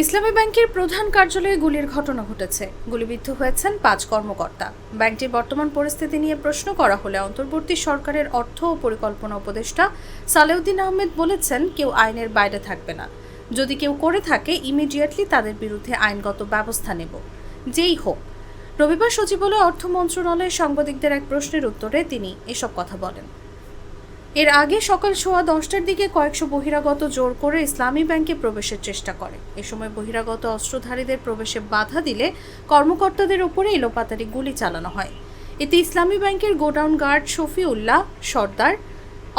ইসলামী ব্যাংকের প্রধান কার্যালয়ে গুলির ঘটনা ঘটেছে। গুলিবিদ্ধ হয়েছেন ৫ কর্মকর্তা। ব্যাংকটির বর্তমান পরিস্থিতি নিয়ে প্রশ্ন করা হলে অন্তর্বর্তী সরকারের অর্থ ও পরিকল্পনা উপদেষ্টা সালেউদ্দিন আহমেদ বলেছেন, কেউ আইনের বাইরে থাকবে না। যদি কেউ করে থাকে ইমিডিয়েটলি তাদের বিরুদ্ধে আইনগত ব্যবস্থা নেব, যেই হোক। রবিবার সচিবালয়ে অর্থ মন্ত্রণালয়ের সাংবাদিকদের এক প্রশ্নের উত্তরে তিনি এসব কথা বলেন। এর আগে সকাল 10:15টার দিকে কয়েকশো বহিরাগত জোর করে ইসলামী ব্যাংকে প্রবেশের চেষ্টা করে। এ সময় বহিরাগত অস্ত্রধারীদের প্রবেশে বাধা দিলে কর্মকর্তাদের উপরে এলোপাতাড়ি গুলি চালানো হয়। এতে ইসলামী ব্যাংকের গোডাউন গার্ড শফিউল্লাহ সর্দার,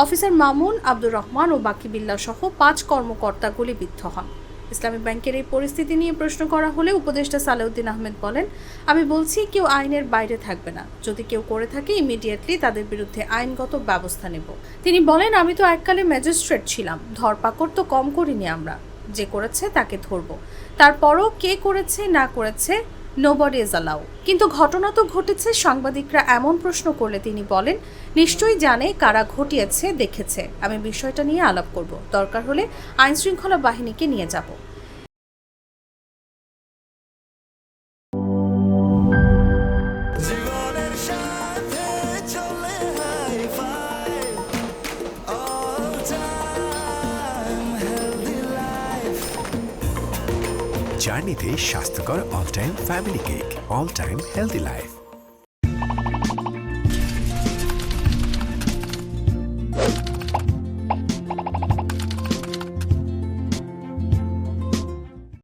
অফিসার মামুন, আব্দুর রহমান ও বাকিবিল্লাহ সহ ৫ কর্মকর্তা গুলিবিদ্ধ হন। ইসলামী ব্যাংকের এই পরিস্থিতি নিয়ে প্রশ্ন করা হলে উপদেষ্টা সালেউদ্দিন আহমেদ বলেন, আমি বলছি কেউ আইনের বাইরে থাকবে না। যদি কেউ করে থাকে ইমিডিয়েটলি তাদের বিরুদ্ধে আইনগত ব্যবস্থা নেব। তিনি বলেন, আমি তো এককালে ম্যাজিস্ট্রেট ছিলাম, ধরপাকড় তো কম করিনি আমরা। যে করেছে তাকে ধরব। তারপরও কে করেছে না করেছে নোবডি ইজ অ্যালাউ। কিন্তু ঘটনা তো ঘটেছে। সাংবাদিকরা এমন প্রশ্ন করলে তিনি বলেন, নিশ্চয়ই জানে কারা ঘটিয়েছে, দেখেছে। আমি বিষয়টা নিয়ে আলাপ করব, দরকার হলে আইন শৃঙ্খলা বাহিনীকে নিয়ে যাব। জার্নিতে স্বাস্থ্যকর all time family cake, all time healthy life.